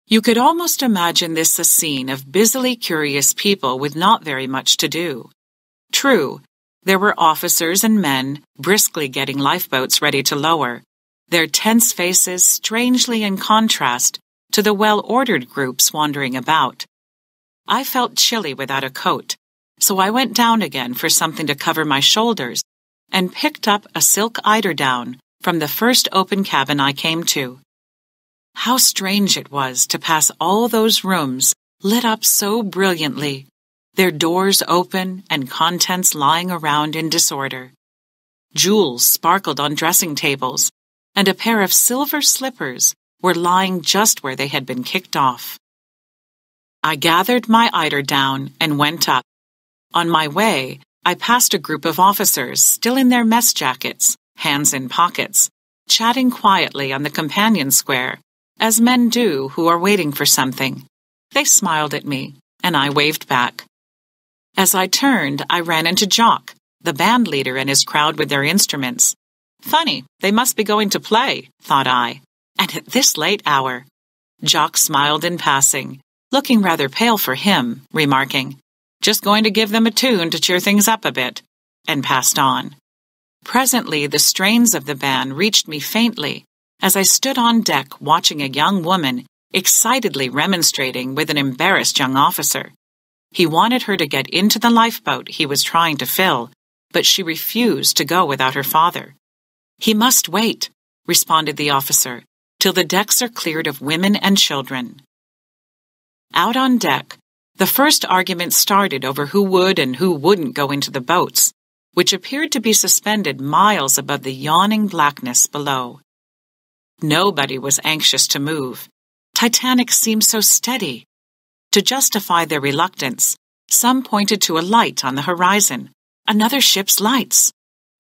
You could almost imagine this a scene of busily curious people with not very much to do. True, there were officers and men briskly getting lifeboats ready to lower, their tense faces strangely in contrast to the well-ordered groups wandering about. I felt chilly without a coat, so I went down again for something to cover my shoulders and picked up a silk eiderdown from the first open cabin I came to. How strange it was to pass all those rooms lit up so brilliantly, their doors open and contents lying around in disorder. Jewels sparkled on dressing tables, and a pair of silver slippers were lying just where they had been kicked off. I gathered my eiderdown and went up. On my way, I passed a group of officers still in their mess jackets, hands in pockets, chatting quietly on the companion square, as men do who are waiting for something. They smiled at me, and I waved back. As I turned, I ran into Jock, the band leader, and his crowd with their instruments. Funny, they must be going to play, thought I, and at this late hour. Jock smiled in passing, looking rather pale for him, remarking, "Just going to give them a tune to cheer things up a bit," and passed on. Presently, the strains of the band reached me faintly as I stood on deck watching a young woman excitedly remonstrating with an embarrassed young officer. He wanted her to get into the lifeboat he was trying to fill, but she refused to go without her father. "He must wait," responded the officer, "till the decks are cleared of women and children." Out on deck, the first argument started over who would and who wouldn't go into the boats, which appeared to be suspended miles above the yawning blackness below. Nobody was anxious to move. Titanic seemed so steady. To justify their reluctance, some pointed to a light on the horizon, another ship's lights.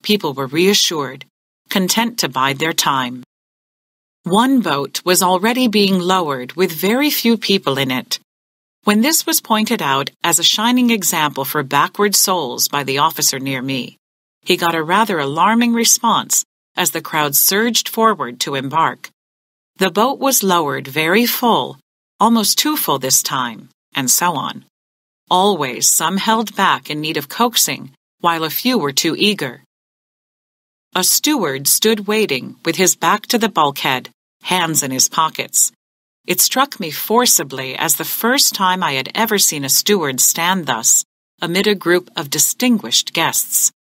People were reassured, content to bide their time. One boat was already being lowered with very few people in it. When this was pointed out as a shining example for backward souls by the officer near me, he got a rather alarming response as the crowd surged forward to embark. The boat was lowered very full, almost too full this time, and so on. Always some held back in need of coaxing, while a few were too eager. A steward stood waiting with his back to the bulkhead, hands in his pockets. It struck me forcibly as the first time I had ever seen a steward stand thus, amid a group of distinguished guests.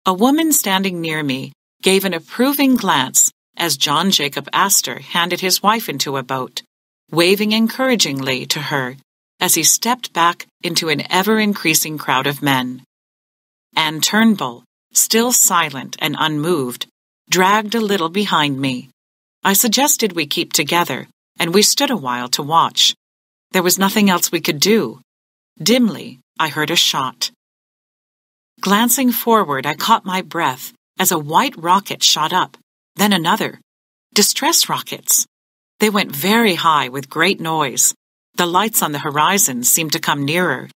A woman standing near me gave an approving glance as John Jacob Astor handed his wife into a boat, waving encouragingly to her as he stepped back into an ever-increasing crowd of men. Anne Turnbull, still silent and unmoved, dragged a little behind me. I suggested we keep together, and we stood a while to watch. There was nothing else we could do. Dimly, I heard a shot. Glancing forward, I caught my breath as a white rocket shot up, then another. Distress rockets. They went very high with great noise. The lights on the horizon seemed to come nearer.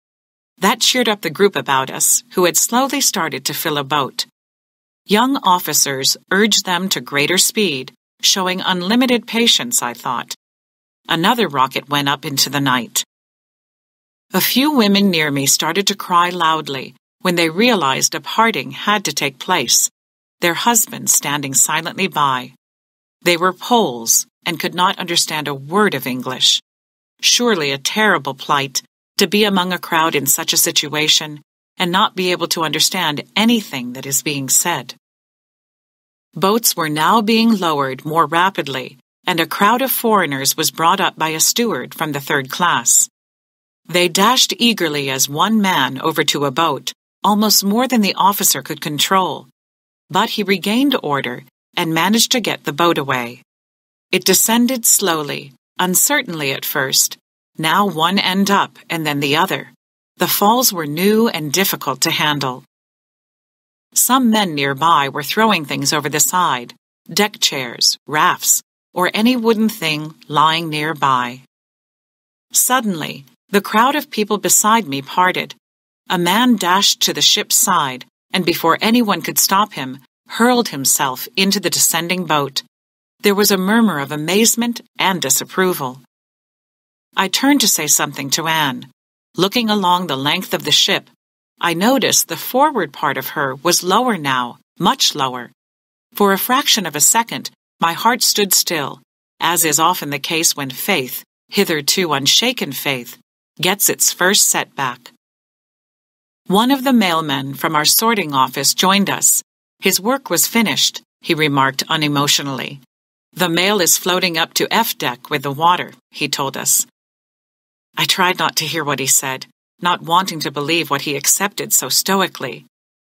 That cheered up the group about us, who had slowly started to fill a boat. Young officers urged them to greater speed, showing unlimited patience, I thought. Another rocket went up into the night. A few women near me started to cry loudly when they realized a parting had to take place, their husbands standing silently by. They were Poles and could not understand a word of English. Surely a terrible plight to be among a crowd in such a situation and not be able to understand anything that is being said. Boats were now being lowered more rapidly, and a crowd of foreigners was brought up by a steward from the third class. They dashed eagerly as one man over to a boat, almost more than the officer could control. But he regained order and managed to get the boat away. It descended slowly, uncertainly at first, now one end up and then the other. The falls were new and difficult to handle. Some men nearby were throwing things over the side, deck chairs, rafts, or any wooden thing lying nearby. Suddenly, the crowd of people beside me parted. A man dashed to the ship's side, and before anyone could stop him, hurled himself into the descending boat. There was a murmur of amazement and disapproval. I turned to say something to Anne. Looking along the length of the ship, I noticed the forward part of her was lower now, much lower. For a fraction of a second, my heart stood still, as is often the case when faith, hitherto unshaken faith, gets its first setback. One of the mailmen from our sorting office joined us. His work was finished, he remarked unemotionally. The mail is floating up to F deck with the water, he told us. I tried not to hear what he said, not wanting to believe what he accepted so stoically.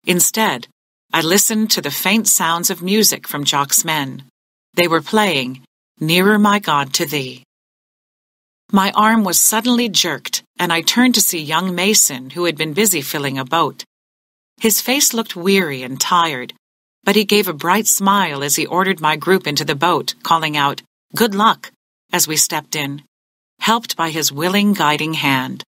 Instead, I listened to the faint sounds of music from Jock's men. They were playing, Nearer My God to Thee. My arm was suddenly jerked, and I turned to see young Mason, who had been busy filling a boat. His face looked weary and tired, but he gave a bright smile as he ordered my group into the boat, calling out, "Good luck," as we stepped in, helped by his willing, guiding hand.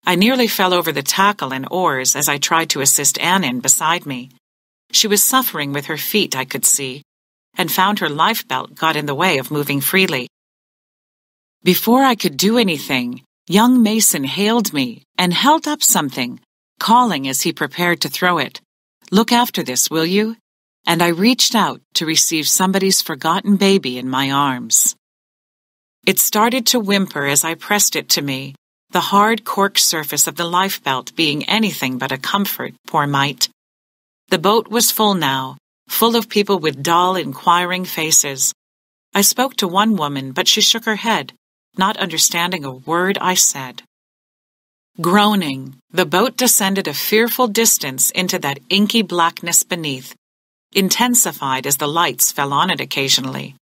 I nearly fell over the tackle and oars as I tried to assist Anne in beside me. She was suffering with her feet, I could see, and found her life belt got in the way of moving freely. Before I could do anything, young Mason hailed me and held up something, calling as he prepared to throw it, "Look after this, will you?" And I reached out to receive somebody's forgotten baby in my arms. It started to whimper as I pressed it to me, the hard cork surface of the lifebelt being anything but a comfort, poor mite. The boat was full now, full of people with dull, inquiring faces. I spoke to one woman, but she shook her head, not understanding a word I said. Groaning, the boat descended a fearful distance into that inky blackness beneath, intensified as the lights fell on it occasionally.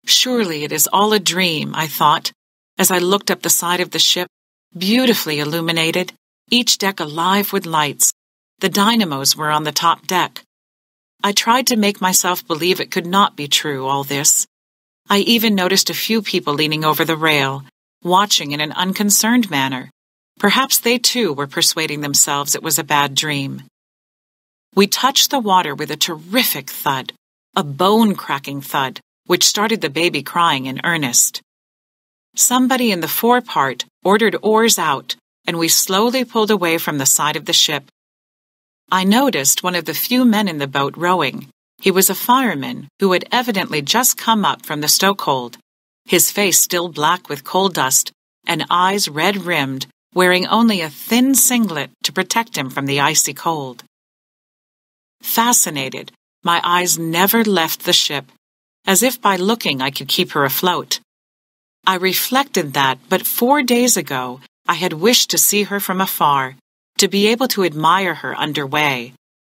Surely it is all a dream, I thought, as I looked up the side of the ship, beautifully illuminated, each deck alive with lights. The dynamos were on the top deck. I tried to make myself believe it could not be true, all this. I even noticed a few people leaning over the rail, watching in an unconcerned manner. Perhaps they too were persuading themselves it was a bad dream. We touched the water with a terrific thud, a bone-cracking thud, which started the baby crying in earnest. Somebody in the forepart ordered oars out, and we slowly pulled away from the side of the ship. I noticed one of the few men in the boat rowing. He was a fireman who had evidently just come up from the stokehold, his face still black with coal dust and eyes red-rimmed, wearing only a thin singlet to protect him from the icy cold. Fascinated, my eyes never left the ship, as if by looking I could keep her afloat. I reflected that but 4 days ago I had wished to see her from afar, to be able to admire her underway.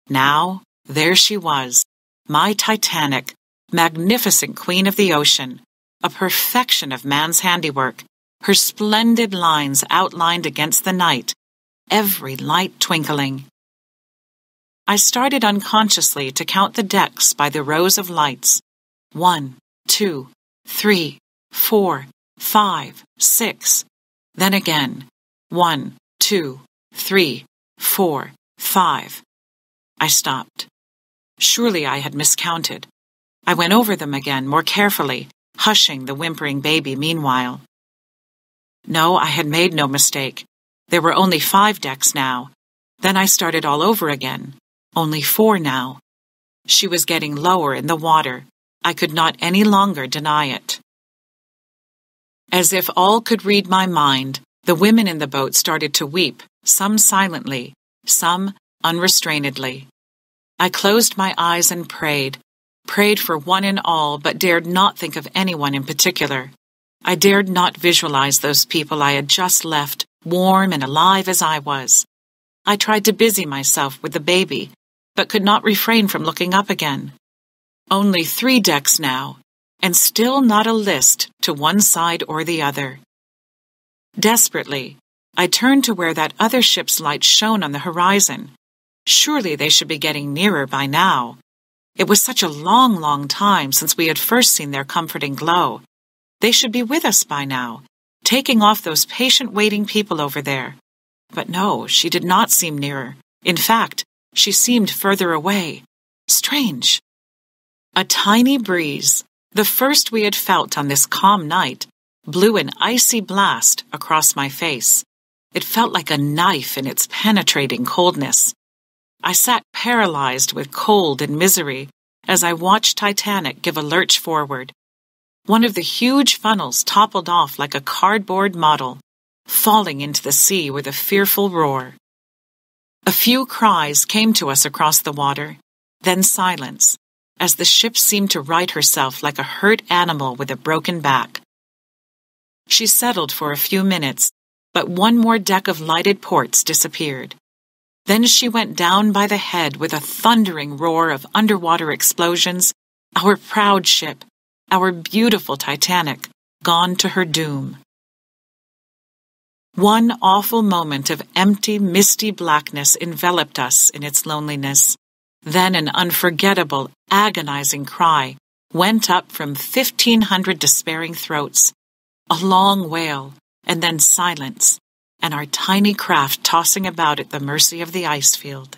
Now, there she was, my Titanic, magnificent queen of the ocean, a perfection of man's handiwork, her splendid lines outlined against the night, every light twinkling. I started unconsciously to count the decks by the rows of lights. 1, 2, 3, 4, 5, 6. Then again, 1, 2, 3, 4, 5. I stopped. Surely I had miscounted. I went over them again more carefully, hushing the whimpering baby meanwhile. No, I had made no mistake. There were only 5 decks now. Then I started all over again. Only 4 now. She was getting lower in the water. I could not any longer deny it. As if all could read my mind, the women in the boat started to weep, some silently, some unrestrainedly. I closed my eyes and prayed for one and all, but dared not think of anyone in particular. I dared not visualize those people I had just left, warm and alive as I was. I tried to busy myself with the baby, but could not refrain from looking up again. Only 3 decks now, and still not a list to one side or the other. Desperately, I turned to where that other ship's light shone on the horizon. Surely they should be getting nearer by now. It was such a long, long time since we had first seen their comforting glow. They should be with us by now, taking off those patient waiting people over there. But no, she did not seem nearer. In fact, she seemed further away. Strange. A tiny breeze, the first we had felt on this calm night, blew an icy blast across my face. It felt like a knife in its penetrating coldness. I sat paralyzed with cold and misery as I watched Titanic give a lurch forward. One of the huge funnels toppled off like a cardboard model, falling into the sea with a fearful roar. A few cries came to us across the water, then silence, as the ship seemed to right herself like a hurt animal with a broken back. She settled for a few minutes, but one more deck of lighted ports disappeared. Then she went down by the head with a thundering roar of underwater explosions, our proud ship, our beautiful Titanic, gone to her doom. One awful moment of empty, misty blackness enveloped us in its loneliness. Then an unforgettable, agonizing cry went up from 1,500 despairing throats. A long wail, and then silence, and our tiny craft tossing about at the mercy of the ice field.